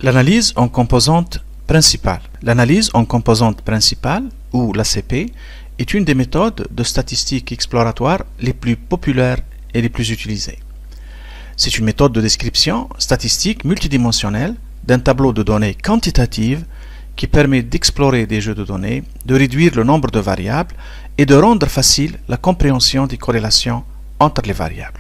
L'analyse en composante principale. L'analyse en composante principale, ou l'ACP, est une des méthodes de statistique exploratoire les plus populaires et les plus utilisées. C'est une méthode de description statistique multidimensionnelle d'un tableau de données quantitatives qui permet d'explorer des jeux de données, de réduire le nombre de variables et de rendre facile la compréhension des corrélations entre les variables.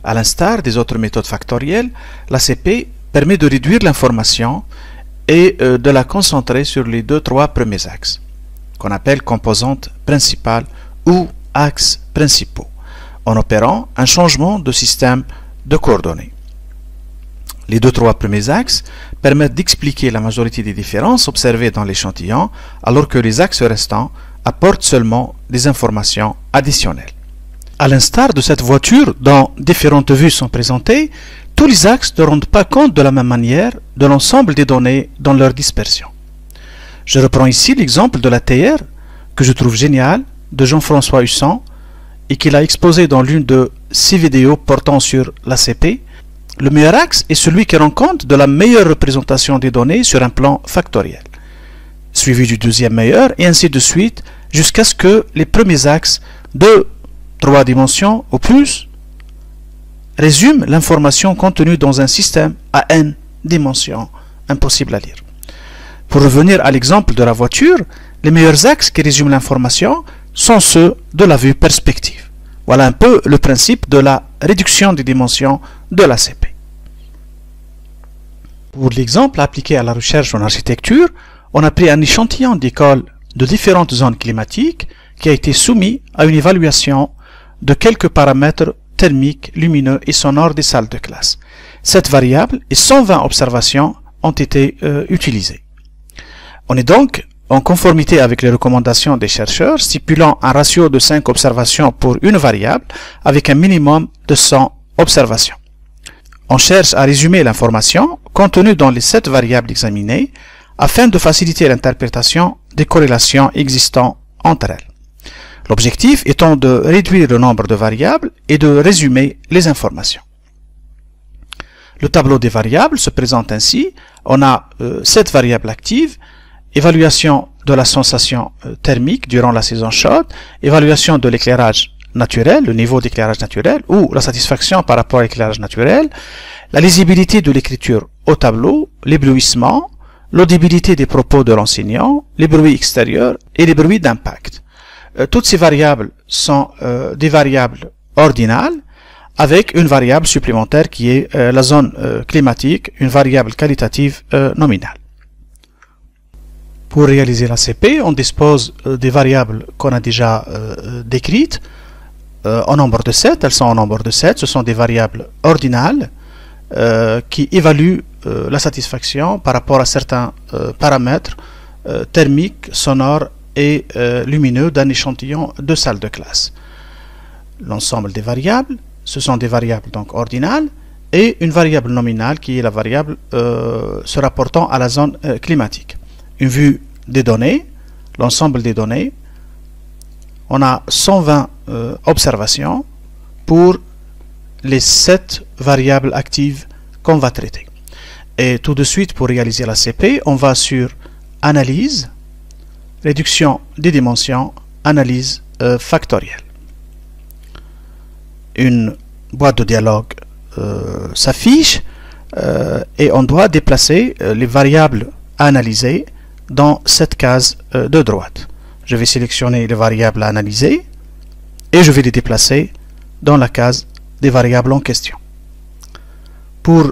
À l'instar des autres méthodes factorielles, l'ACP permet de réduire l'information et de la concentrer sur les 2-3 premiers axes, qu'on appelle composantes principales ou axes principaux, en opérant un changement de système de coordonnées. Les 2-3 premiers axes permettent d'expliquer la majorité des différences observées dans l'échantillon, alors que les axes restants apportent seulement des informations additionnelles. À l'instar de cette voiture dont différentes vues sont présentées, tous les axes ne rendent pas compte de la même manière de l'ensemble des données dans leur dispersion. Je reprends ici l'exemple de la TR, que je trouve génial, de Jean-François Husson, et qu'il a exposé dans l'une de ses vidéos portant sur l'ACP. Le meilleur axe est celui qui rend compte de la meilleure représentation des données sur un plan factoriel, suivi du deuxième meilleur, et ainsi de suite, jusqu'à ce que les premiers axes de 3 dimensions ou plus résument l'information contenue dans un système à n dimensions, impossible à lire. Pour revenir à l'exemple de la voiture, les meilleurs axes qui résument l'information sont ceux de la vue perspective. Voilà un peu le principe de la réduction des dimensions de l'ACP. Pour l'exemple appliqué à la recherche en architecture, on a pris un échantillon d'écoles de différentes zones climatiques qui a été soumis à une évaluation de quelques paramètres thermiques, lumineux et sonores des salles de classe. Cette variable et 120 observations ont été utilisées. On est donc en conformité avec les recommandations des chercheurs, stipulant un ratio de 5 observations pour une variable avec un minimum de 100 observations. On cherche à résumer l'information contenue dans les 7 variables examinées afin de faciliter l'interprétation des corrélations existantes entre elles. L'objectif étant de réduire le nombre de variables et de résumer les informations. Le tableau des variables se présente ainsi. On a 7 variables actives: évaluation de la sensation thermique durant la saison chaude, évaluation de l'éclairage naturel, le niveau d'éclairage naturel ou la satisfaction par rapport à l'éclairage naturel, la lisibilité de l'écriture au tableau, l'éblouissement, l'audibilité des propos de l'enseignant, les bruits extérieurs et les bruits d'impact. Toutes ces variables sont des variables ordinales avec une variable supplémentaire qui est la zone climatique, une variable qualitative nominale. Pour réaliser l'ACP, on dispose des variables qu'on a déjà décrites en nombre de 7. Elles sont en nombre de 7. Ce sont des variables ordinales qui évaluent la satisfaction par rapport à certains paramètres thermiques, sonores et lumineux d'un échantillon de salle de classe. L'ensemble des variables, ce sont des variables donc ordinales et une variable nominale qui est la variable se rapportant à la zone climatique. Une vue des données, l'ensemble des données, on a 120 observations pour les 7 variables actives qu'on va traiter. Et tout de suite, pour réaliser l'ACP, on va sur Analyse, Réduction des dimensions, Analyse factorielle. Une boîte de dialogue s'affiche et on doit déplacer les variables à analyser dans cette case de droite. Je vais sélectionner les variables à analyser et je vais les déplacer dans la case des variables en question. Pour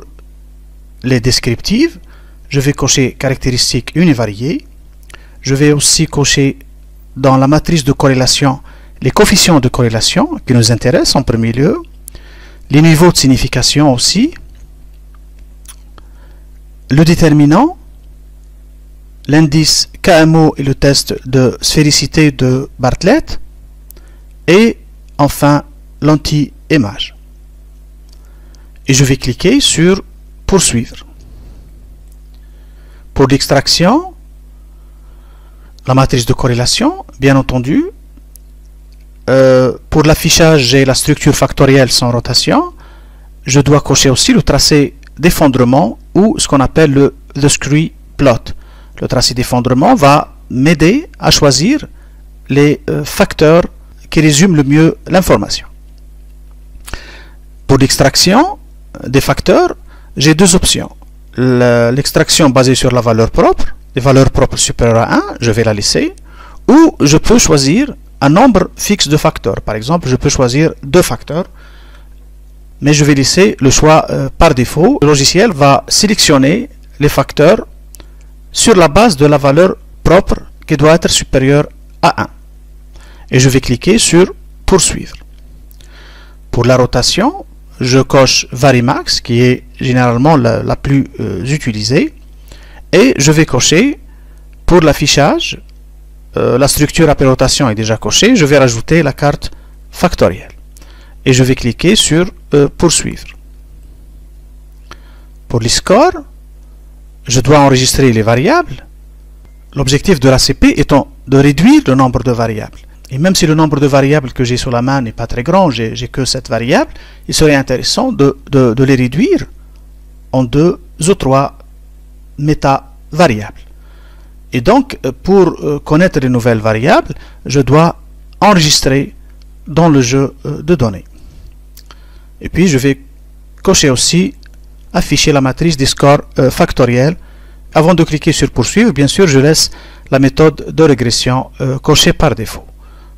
les descriptives, je vais cocher caractéristiques univariées. Je vais aussi cocher dans la matrice de corrélation les coefficients de corrélation qui nous intéressent en premier lieu, les niveaux de signification aussi, le déterminant, l'indice KMO et le test de sphéricité de Bartlett, et enfin l'anti-image. Et je vais cliquer sur Poursuivre. Pour l'extraction, la matrice de corrélation, bien entendu. Pour l'affichage, j'ai la structure factorielle sans rotation. Je dois cocher aussi le tracé d'effondrement ou ce qu'on appelle le the screw plot. Le tracé d'effondrement va m'aider à choisir les facteurs qui résument le mieux l'information. Pour l'extraction des facteurs, j'ai deux options. L'extraction basée sur la valeur propre, les valeurs propres supérieures à 1, je vais la laisser, ou je peux choisir un nombre fixe de facteurs. Par exemple, je peux choisir 2 facteurs, mais je vais laisser le choix par défaut. Le logiciel va sélectionner les facteurs sur la base de la valeur propre qui doit être supérieure à 1. Et je vais cliquer sur poursuivre. Pour la rotation, je coche Varimax, qui est généralement la plus utilisée, et je vais cocher pour l'affichage, la structure après rotation est déjà cochée, je vais rajouter la carte factorielle. Et je vais cliquer sur poursuivre. Pour les scores, je dois enregistrer les variables. L'objectif de l'ACP étant de réduire le nombre de variables. Et même si le nombre de variables que j'ai sur la main n'est pas très grand, j'ai que 7 variables, il serait intéressant de les réduire en 2 ou 3 méta-variables. Et donc, pour connaître les nouvelles variables, je dois enregistrer dans le jeu de données. Et puis, je vais cocher aussi afficher la matrice des scores factoriels. Avant de cliquer sur poursuivre, bien sûr, je laisse la méthode de régression cochée par défaut.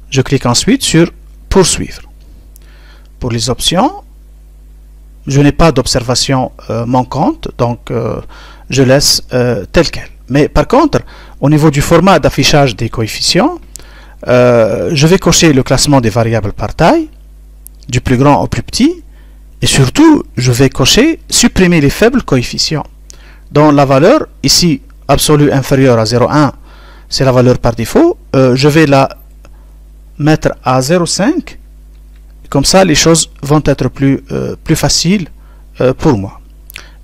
Je clique ensuite sur poursuivre. Pour les options, je n'ai pas d'observation manquante, donc je laisse tel quel. Mais par contre, au niveau du format d'affichage des coefficients, je vais cocher le classement des variables par taille, du plus grand au plus petit, et surtout, je vais cocher supprimer les faibles coefficients. Dans la valeur, ici, absolue inférieure à 0,1, c'est la valeur par défaut, je vais la mettre à 0,5, comme ça les choses vont être plus faciles pour moi.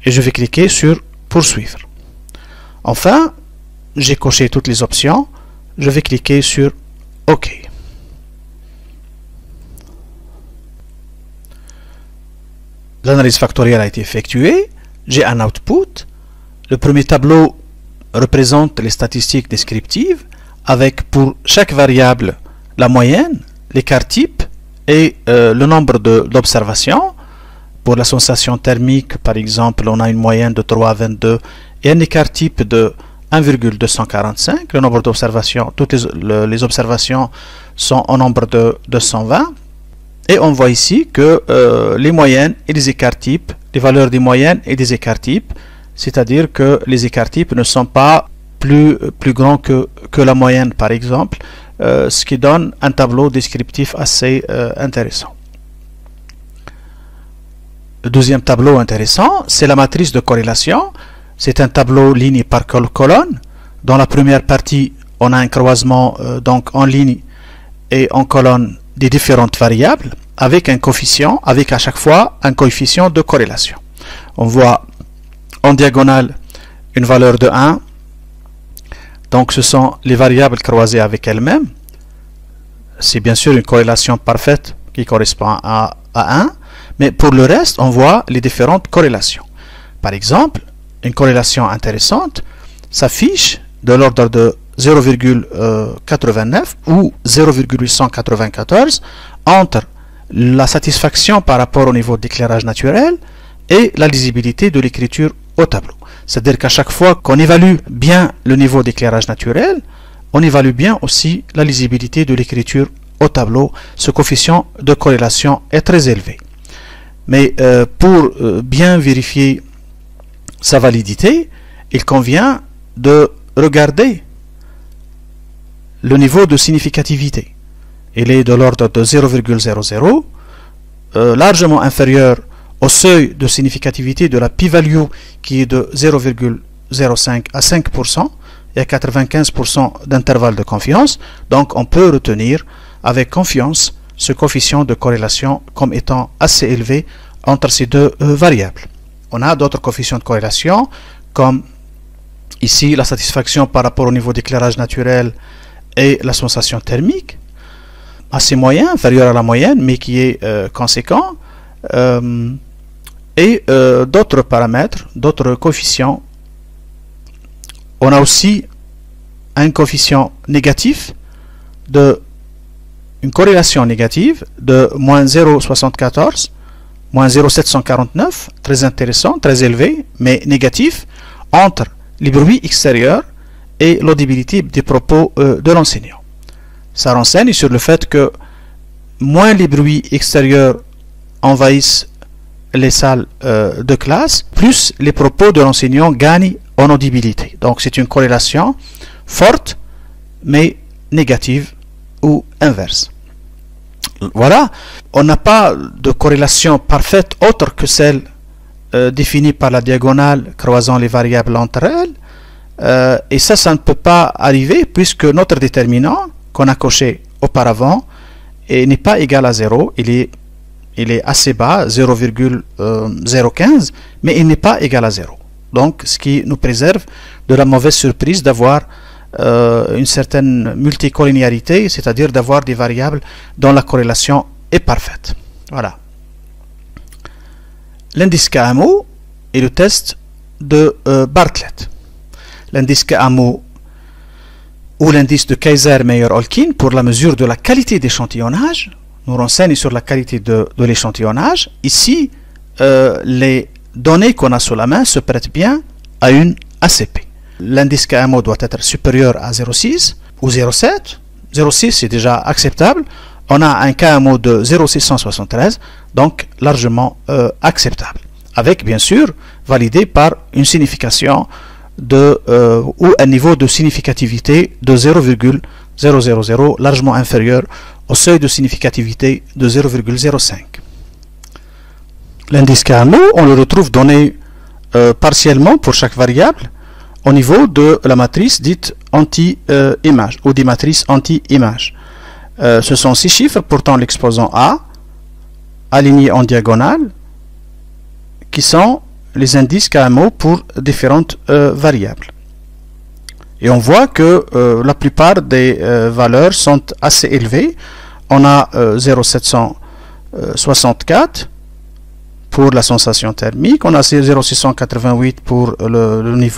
Et je vais cliquer sur poursuivre. Enfin, j'ai coché toutes les options, je vais cliquer sur OK. L'analyse factorielle a été effectuée, j'ai un output. Le premier tableau représente les statistiques descriptives avec pour chaque variable la moyenne, l'écart type et le nombre d'observations. Pour la sensation thermique, par exemple, on a une moyenne de 3,22 et un écart type de 1,245. Le nombre d'observations, toutes les observations sont au nombre de 220. Et on voit ici que les moyennes et les écarts types, les valeurs des moyennes et des écarts types, c'est-à-dire que les écarts types ne sont pas plus grands que la moyenne, par exemple, ce qui donne un tableau descriptif assez intéressant. Le deuxième tableau intéressant, c'est la matrice de corrélation. C'est un tableau ligne par colonne. Dans la première partie, on a un croisement donc en ligne et en colonne des différentes variables avec un coefficient, avec à chaque fois un coefficient de corrélation. On voit en diagonale une valeur de 1. Donc ce sont les variables croisées avec elles-mêmes. C'est bien sûr une corrélation parfaite qui correspond à 1. Mais pour le reste, on voit les différentes corrélations. Par exemple, une corrélation intéressante s'affiche de l'ordre de 0,89 ou 0,894 entre la satisfaction par rapport au niveau d'éclairage naturel et la lisibilité de l'écriture au tableau. C'est-à-dire qu'à chaque fois qu'on évalue bien le niveau d'éclairage naturel, on évalue bien aussi la lisibilité de l'écriture au tableau. Ce coefficient de corrélation est très élevé. Mais pour bien vérifier sa validité, il convient de regarder le niveau de significativité. Il est de l'ordre de 0,00, largement inférieur au seuil de significativité de la p-value qui est de 0,05 à 5% et à 95% d'intervalle de confiance. Donc on peut retenir avec confiance ce coefficient de corrélation comme étant assez élevé entre ces deux variables. On a d'autres coefficients de corrélation comme ici la satisfaction par rapport au niveau d'éclairage naturel et la sensation thermique, assez moyen, inférieur à la moyenne, mais qui est conséquent, et d'autres paramètres, d'autres coefficients on a aussi un coefficient négatif une corrélation négative de moins 0,74, moins 0,749, très intéressant, très élevé, mais négatif, entre les bruits extérieurs et l'audibilité des propos de l'enseignant. Ça renseigne sur le fait que moins les bruits extérieurs envahissent les salles de classe, plus les propos de l'enseignant gagnent en audibilité. Donc c'est une corrélation forte, mais négative ou inverse. Voilà, on n'a pas de corrélation parfaite autre que celle définie par la diagonale croisant les variables entre elles. Et ça ne peut pas arriver puisque notre déterminant qu'on a coché auparavant n'est pas égal à 0, il est assez bas, 0,015, mais il n'est pas égal à 0. Donc, ce qui nous préserve de la mauvaise surprise d'avoir une certaine multicollinéarité, c'est-à-dire d'avoir des variables dont la corrélation est parfaite. Voilà. L'indice KMO est le test de Bartlett. L'indice KMO ou l'indice de Kaiser-Meyer-Olkin pour la mesure de la qualité d'échantillonnage nous renseigne sur la qualité de l'échantillonnage. Ici, les données qu'on a sous la main se prêtent bien à une ACP. L'indice KMO doit être supérieur à 0,6 ou 0,7. 0,6 c'est déjà acceptable. On a un KMO de 0,673, donc largement acceptable. Avec, bien sûr, validé par une signification ou un niveau de significativité de 0,000, largement inférieur au seuil de significativité de 0,05. L'indice KMO, on le retrouve donné partiellement pour chaque variable au niveau de la matrice dite anti-image ou des matrices anti-image. Ce sont 6 chiffres portant l'exposant A, alignés en diagonale, qui sont les indices KMO pour différentes variables. Et on voit que la plupart des valeurs sont assez élevées. On a 0,764 pour la sensation thermique, on a 0,688 pour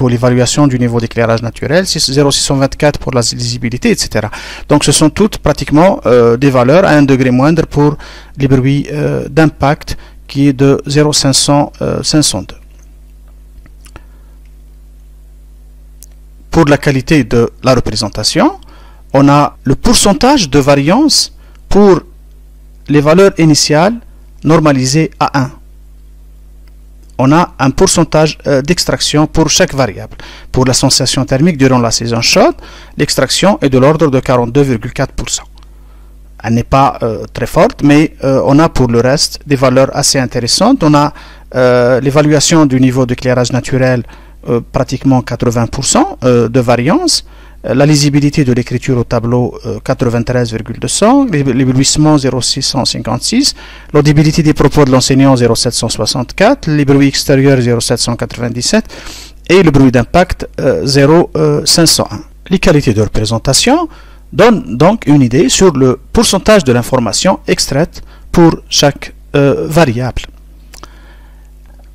l'évaluation du niveau d'éclairage naturel, 0,624 pour la lisibilité, etc. Donc ce sont toutes pratiquement des valeurs à 1 degré moindre pour les bruits d'impact qui est de 0,502. Pour la qualité de la représentation, on a le pourcentage de variance pour les valeurs initiales normalisées à 1. On a un pourcentage d'extraction pour chaque variable. Pour la sensation thermique durant la saison chaude, l'extraction est de l'ordre de 42,4%. Elle n'est pas très forte, mais on a pour le reste des valeurs assez intéressantes. On a l'évaluation du niveau d'éclairage naturel, pratiquement 80% de variance. La lisibilité de l'écriture au tableau 93,200, l'éblouissement 0,656, l'audibilité des propos de l'enseignant 0,764, les bruits extérieurs 0,797 et le bruit d'impact 0,501. Les qualités de représentation donnent donc une idée sur le pourcentage de l'information extraite pour chaque variable.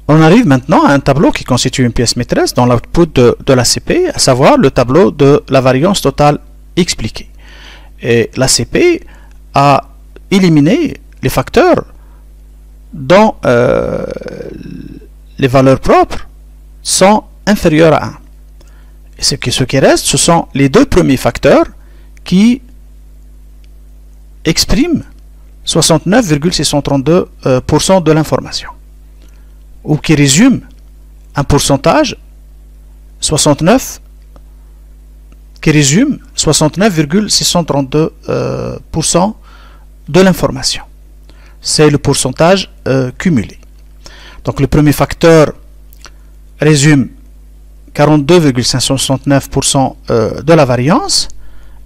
On arrive maintenant à un tableau qui constitue une pièce maîtresse dans l'output de l'ACP, à savoir le tableau de la variance totale expliquée. Et l'ACP a éliminé les facteurs dont les valeurs propres sont inférieures à 1. Et ce qui reste, ce sont les deux premiers facteurs qui expriment 69,632% de l'information, ou qui résume un pourcentage 69,632% de l'information. C'est le pourcentage cumulé. Donc le premier facteur résume 42,569% de la variance,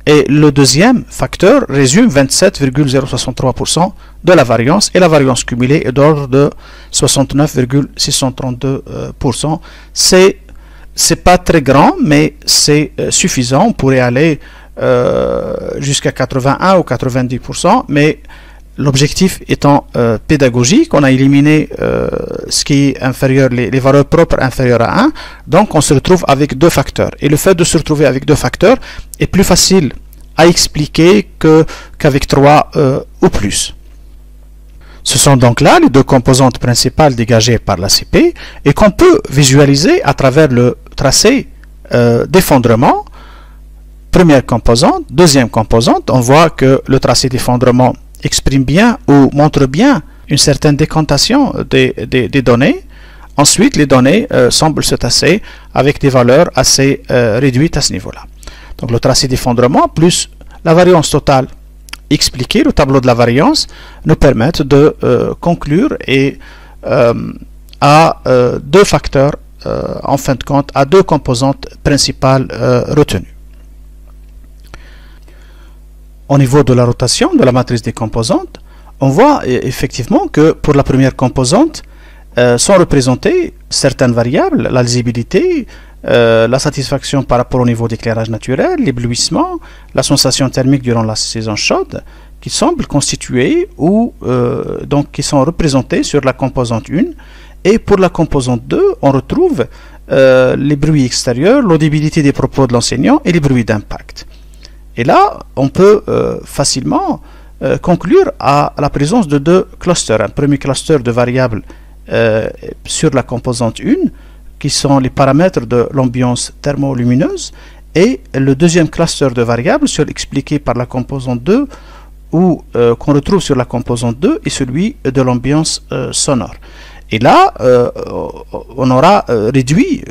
et le deuxième facteur résume 27,063% de la variance, et la variance cumulée est d'ordre de 69,632%. C'est pas très grand, mais c'est suffisant. On pourrait aller jusqu'à 81 ou 90%, mais L'objectif étant pédagogique, on a éliminé ce qui est inférieur, les valeurs propres inférieures à 1, donc on se retrouve avec deux facteurs. Et le fait de se retrouver avec deux facteurs est plus facile à expliquer qu'avec 3 ou plus. Ce sont donc là les deux composantes principales dégagées par l'ACP et qu'on peut visualiser à travers le tracé d'effondrement. Première composante, deuxième composante, on voit que le tracé d'effondrement exprime bien ou montre bien une certaine décantation des données. Ensuite, les données semblent se tasser avec des valeurs assez réduites à ce niveau-là. Donc le tracé d'effondrement plus la variance totale expliquée, le tableau de la variance, nous permettent de conclure et à deux facteurs, en fin de compte, à deux composantes principales retenues. Au niveau de la rotation de la matrice des composantes, on voit effectivement que pour la première composante sont représentées certaines variables, la lisibilité, la satisfaction par rapport au niveau d'éclairage naturel, l'éblouissement, la sensation thermique durant la saison chaude, qui semblent constituer ou donc qui sont représentées sur la composante 1. Et pour la composante 2, on retrouve les bruits extérieurs, l'audibilité des propos de l'enseignant et les bruits d'impact. Et là, on peut facilement conclure à la présence de deux clusters. Un premier cluster de variables sur la composante 1, qui sont les paramètres de l'ambiance thermolumineuse, et le deuxième cluster de variables expliqué par la composante 2, ou qu'on retrouve sur la composante 2, est celui de l'ambiance sonore. Et là, on aura réduit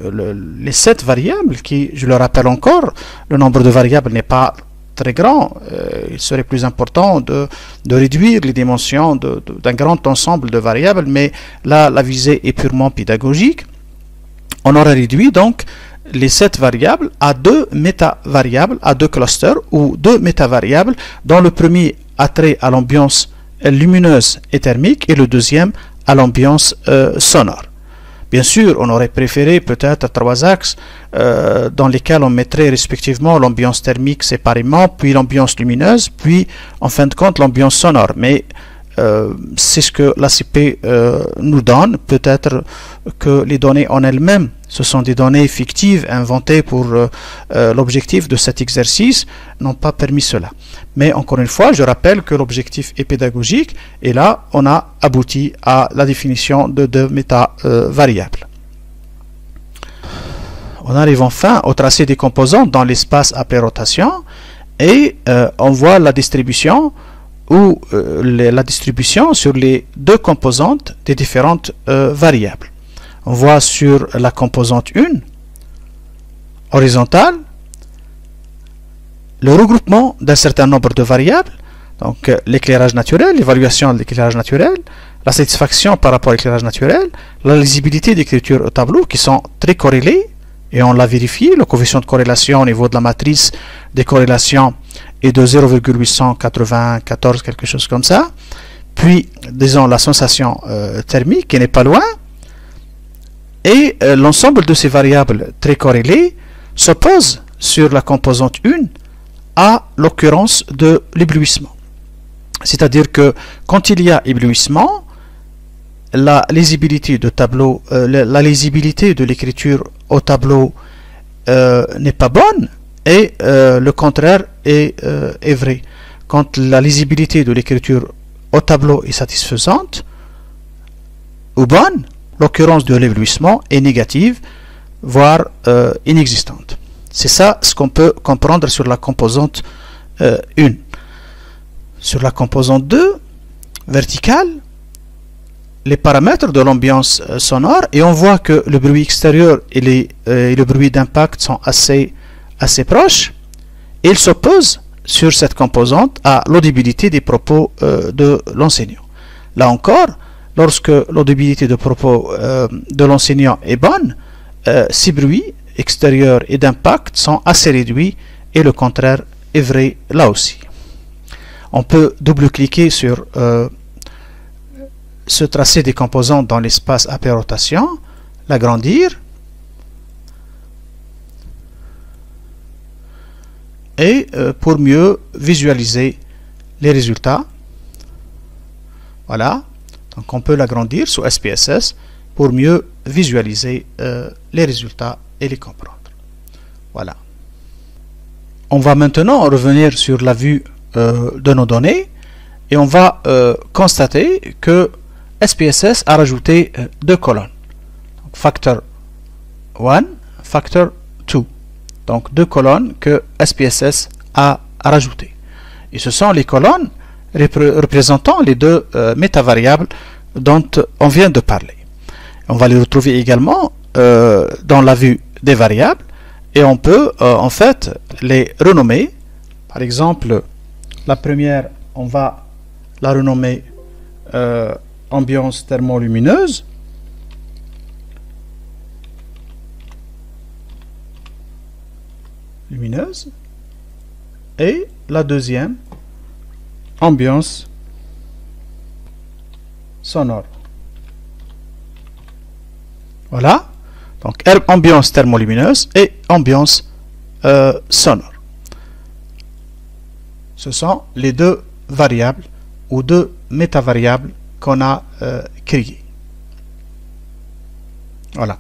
les 7 variables qui, je le rappelle encore, le nombre de variables n'est pas très grand. Il serait plus important de réduire les dimensions d'un grand ensemble de variables, mais là, la visée est purement pédagogique. On aurait réduit donc les 7 variables à 2 métavariables, à 2 clusters ou 2 métavariables, dont le premier a trait à l'ambiance lumineuse et thermique et le deuxième à l'ambiance sonore. Bien sûr, on aurait préféré peut-être 3 axes dans lesquels on mettrait respectivement l'ambiance thermique séparément, puis l'ambiance lumineuse, puis en fin de compte l'ambiance sonore. Mais c'est ce que l'ACP nous donne. Peut-être que les données en elles-mêmes, ce sont des données fictives inventées pour l'objectif de cet exercice, n'ont pas permis cela. Mais encore une fois, je rappelle que l'objectif est pédagogique et là, on a abouti à la définition de deux métavariables. On arrive enfin au tracé des composantes dans l'espace après rotation et on voit la distribution ou la distribution sur les deux composantes des différentes variables. On voit sur la composante 1 horizontale le regroupement d'un certain nombre de variables, donc l'éclairage naturel, l'évaluation de l'éclairage naturel, la satisfaction par rapport à l'éclairage naturel, la lisibilité d'écriture au tableau qui sont très corrélés et on l'a vérifié, le coefficient de corrélation au niveau de la matrice des corrélations est de 0,894, quelque chose comme ça. Puis, disons, la sensation thermique qui n'est pas loin. Et l'ensemble de ces variables très corrélées s'oppose sur la composante 1 à l'occurrence de l'éblouissement. C'est-à-dire que quand il y a éblouissement, la lisibilité de tableau, la lisibilité de l'écriture au tableau n'est pas bonne et le contraire est vrai. Quand la lisibilité de l'écriture au tableau est satisfaisante ou bonne, l'occurrence de l'éblouissement est négative, voire inexistante. C'est ça ce qu'on peut comprendre sur la composante 1. Sur la composante 2, verticale, les paramètres de l'ambiance sonore, et on voit que le bruit extérieur et le bruit d'impact sont assez proches, et ils s'opposent sur cette composante à l'audibilité des propos de l'enseignant. Là encore, lorsque l'audibilité de propos de l'enseignant est bonne, ces bruits extérieurs et d'impact sont assez réduits et le contraire est vrai là aussi. On peut double-cliquer sur ce tracé des composantes dans l'espace après rotation, l'agrandir et pour mieux visualiser les résultats. Voilà. Donc on peut l'agrandir sous SPSS pour mieux visualiser les résultats et les comprendre. Voilà. On va maintenant revenir sur la vue de nos données et on va constater que SPSS a rajouté deux colonnes. Donc, factor 1, factor 2. Donc deux colonnes que SPSS a rajoutées. Et ce sont les colonnes représentant les deux métavariables dont on vient de parler. On va les retrouver également dans la vue des variables et on peut en fait les renommer. Par exemple, la première, on va la renommer ambiance thermolumineuse. Lumineuse. Et la deuxième, ambiance sonore. Voilà. Donc ambiance thermolumineuse et ambiance sonore. Ce sont les deux variables ou deux métavariables qu'on a créées. Voilà.